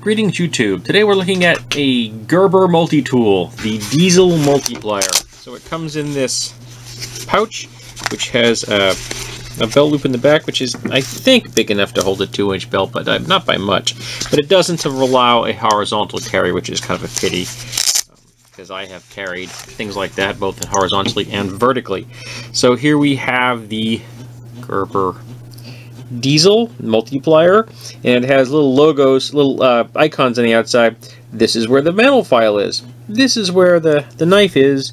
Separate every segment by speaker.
Speaker 1: Greetings YouTube. Today we're looking at a Gerber multi-tool, the Diesel Multiplier. So it comes in this pouch, which has a belt loop in the back, which is, I think, big enough to hold a 2-inch belt, but not by much. But it doesn't allow a horizontal carry, which is kind of a pity, because I have carried things like that, both horizontally and vertically. So here we have the Gerber Diesel Multiplier, and it has little logos, little icons on the outside. This is where the metal file is. This is where the knife is.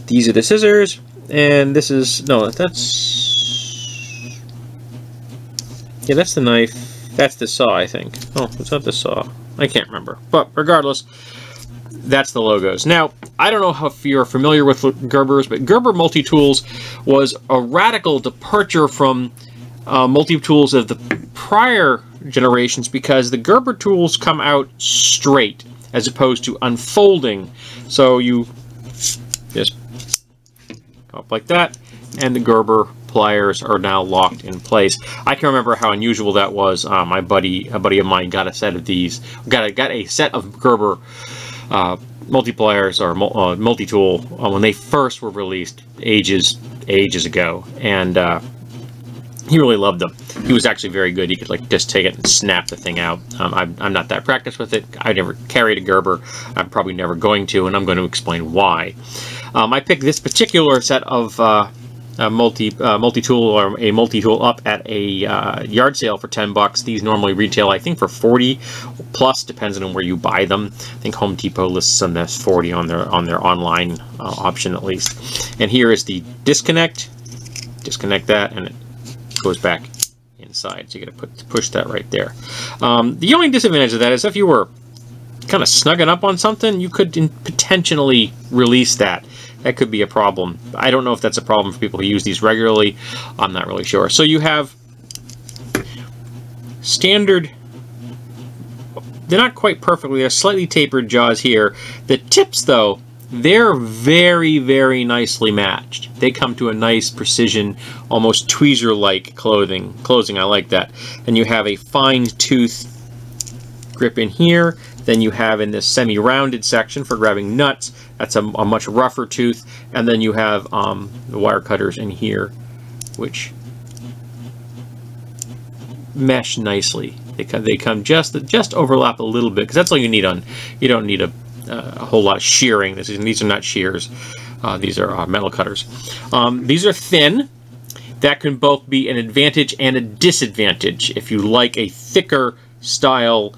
Speaker 1: These are the scissors, and this is, no, that's, yeah, that's the knife. That's the saw, I think. Oh, it's not the saw. I can't remember. But regardless, that's the logos. Now, I don't know if you're familiar with Gerber's, but Gerber Multi-Tools was a radical departure from multi-tools of the prior generations, because the Gerber tools come out straight as opposed to unfolding. So you just go up like that, and the Gerber pliers are now locked in place. I can remember how unusual that was. A buddy of mine got a set of these, got a set of Gerber multipliers or multi-tool when they first were released ages ago, and he really loved them. He was actually very good. He could like just take it and snap the thing out. I'm not that practiced with it. I never carried a Gerber. I'm probably never going to, and I'm going to explain why. I picked this particular set of multi-tool or a multi-tool up at a yard sale for 10 bucks. These normally retail, I think, for 40 plus, depends on where you buy them. I think Home Depot lists them as 40 on their online option at least. And here is the disconnect. Disconnect that, and it goes back inside, so you got to push that right there. The only disadvantage of that is if you were kind of snugging up on something, you could potentially release that. That could be a problem. I don't know if that's a problem for people who use these regularly. I'm not really sure. So you have standard, they're not quite perfectly, they're slightly tapered jaws here. The tips, though, they're very, very nicely matched. They come to a nice precision, almost tweezer-like closing. I like that. And you have a fine tooth grip in here. Then you have in this semi-rounded section for grabbing nuts. That's a much rougher tooth. And then you have the wire cutters in here, which mesh nicely. They come just overlap a little bit, because that's all you need on. You don't need a whole lot of shearing. These are not shears. These are metal cutters. These are thin. That can both be an advantage and a disadvantage. If you like a thicker style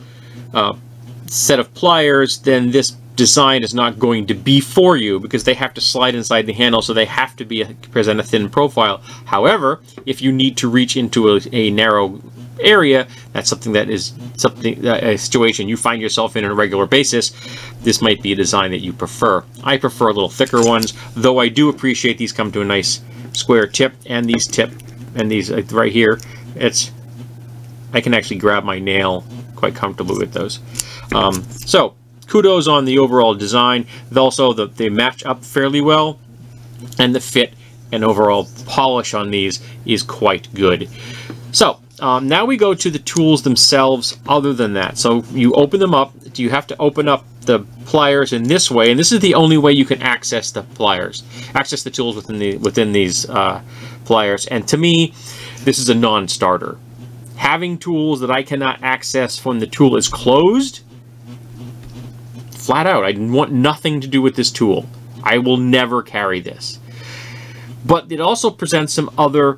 Speaker 1: set of pliers, then this design is not going to be for you, because they have to slide inside the handle, so they have to present a thin profile. However, if you need to reach into a narrow area, that's something that is a situation you find yourself in on a regular basis, this might be a design that you prefer. I prefer a little thicker ones, though I do appreciate these come to a nice square tip, and these right here, I can actually grab my nail quite comfortably with those. So kudos on the overall design. Also, they match up fairly well, and the fit and overall polish on these is quite good. So now we go to the tools themselves. Other than that, so you open them up. You have to open up the pliers in this way, and this is the only way you can access the pliers, access the tools within these pliers. And to me, this is a non-starter. Having tools that I cannot access when the tool is closed, flat out, I want nothing to do with this tool. I will never carry this. But it also presents some other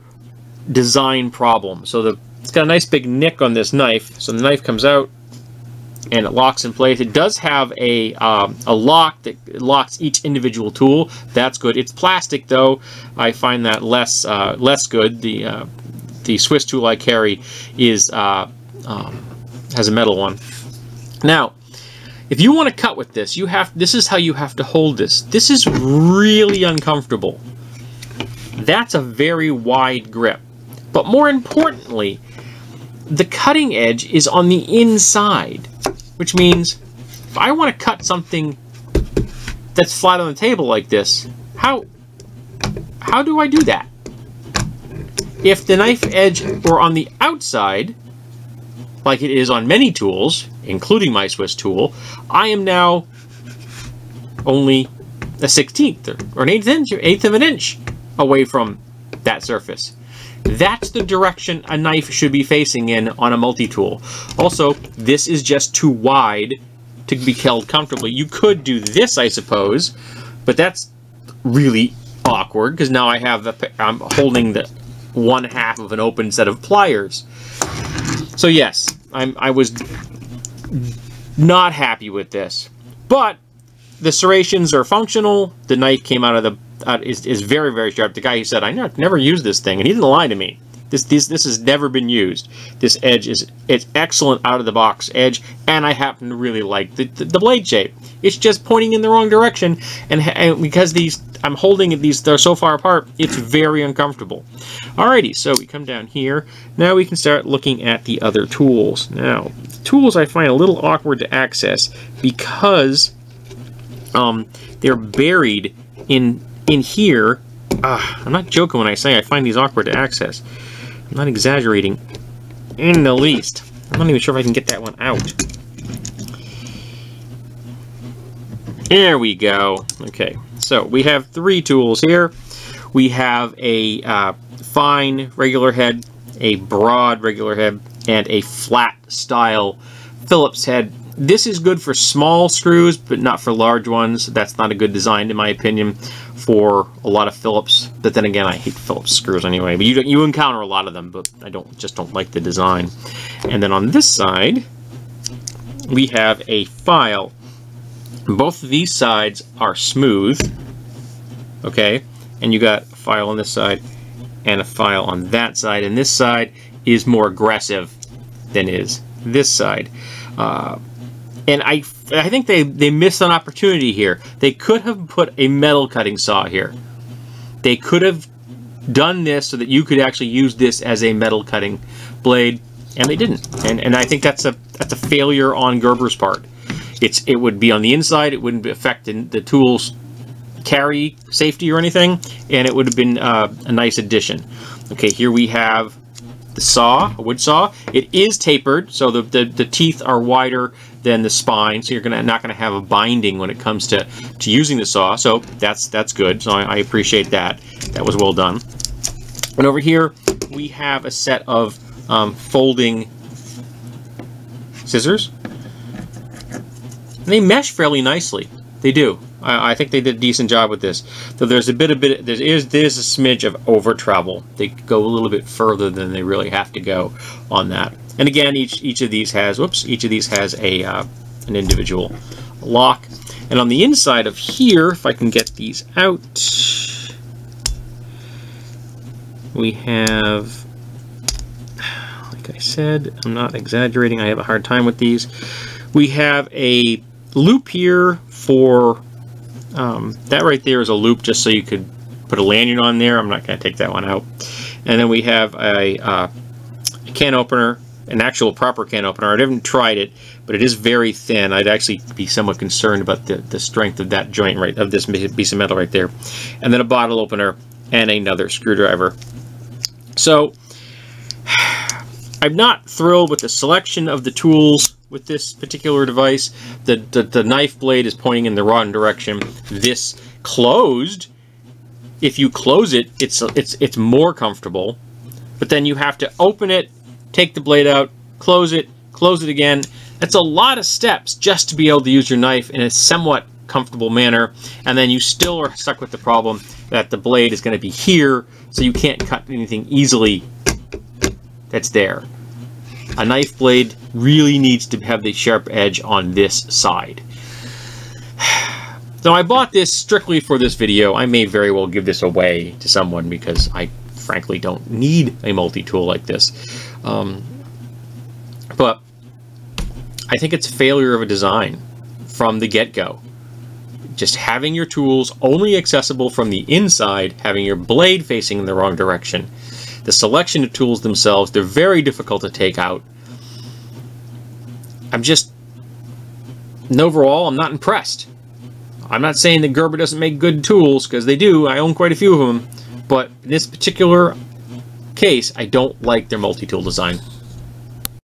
Speaker 1: design problems. So it's got a nice big nick on this knife. So the knife comes out and it locks in place. It does have a lock that locks each individual tool. That's good. It's plastic, though. I find that less good. The Swiss tool I carry has a metal one. Now, if you want to cut with this, this is how you have to hold this. This is really uncomfortable. That's a very wide grip. But more importantly, the cutting edge is on the inside, which means if I want to cut something that's flat on the table like this, how do I do that? If the knife edge were on the outside, like it is on many tools, including my Swiss tool, I am now only a 1/16 or an eighth of an inch away from that surface. That's the direction a knife should be facing in on a multi-tool. Also, this is just too wide to be held comfortably. You could do this, I suppose, but that's really awkward because now I'm holding the 1/2 of an open set of pliers. So yes, I was not happy with this, but the serrations are functional. The knife came out of the is very, very sharp. The guy who said I never used this thing, and he didn't lie to me. This has never been used. This edge it's excellent out of the box edge, and I happen to really like the blade shape. It's just pointing in the wrong direction, and because I'm holding these, they're so far apart, it's very uncomfortable. Alrighty, so we come down here. Now we can start looking at the other tools. Now, tools I find a little awkward to access because they're buried in here. I'm not joking when I say I find these awkward to access. I'm not exaggerating in the least. I'm not even sure if I can get that one out. There we go. Okay, so we have 3 tools here. We have a fine regular head, a broad regular head, and a flat style Phillips head. This is good for small screws, but not for large ones. That's not a good design, in my opinion, for a lot of Phillips. But then again, I hate Phillips screws anyway. But you encounter a lot of them, but I just don't like the design. And then on this side, we have a file. Both of these sides are smooth, okay? And you got a file on this side and a file on that side. And this side is more aggressive than is this side. And I think they missed an opportunity here. They could have put a metal cutting saw here. They could have done this so that you could actually use this as a metal cutting blade, and they didn't. And I think that's a failure on Gerber's part. It would be on the inside. It wouldn't affect the tool's carry safety or anything, and it would have been a nice addition. Okay, here we have the saw, a wood saw. It is tapered, so the teeth are wider than the spine, so you're not going to have a binding when it comes to using the saw. So that's good. So I appreciate that. That was well done. And over here we have a set of folding scissors. And they mesh fairly nicely. They do. I think they did a decent job with this. So there's a there's a smidge of over travel. They go a little bit further than they really have to go on that. And again, each of these has a an individual lock. And on the inside of here, if I can get these out, we have, like I said, I'm not exaggerating. I have a hard time with these. We have a loop here for that right there is a loop just so you could put a lanyard on there. I'm not going to take that one out. And then we have a can opener, an actual proper can opener. I haven't tried it, but it is very thin. I'd actually be somewhat concerned about the strength of that joint of this piece of metal right there. And then a bottle opener and another screwdriver. So I'm not thrilled with the selection of the tools with this particular device. The knife blade is pointing in the wrong direction. This closed, if you close it, it's more comfortable. But then you have to open it, take the blade out, close it again. That's a lot of steps just to be able to use your knife in a somewhat comfortable manner. And then you still are stuck with the problem that the blade is going to be here, so you can't cut anything easily that's there. A knife blade really needs to have the sharp edge on this side. So I bought this strictly for this video. I may very well give this away to someone because I frankly don't need a multi-tool like this. But I think it's a failure of a design from the get-go. Just having your tools only accessible from the inside, having your blade facing in the wrong direction. The selection of tools themselves, they're very difficult to take out. Overall, I'm not impressed. I'm not saying that Gerber doesn't make good tools, because they do. I own quite a few of them. But in this particular case, I don't like their multi-tool design.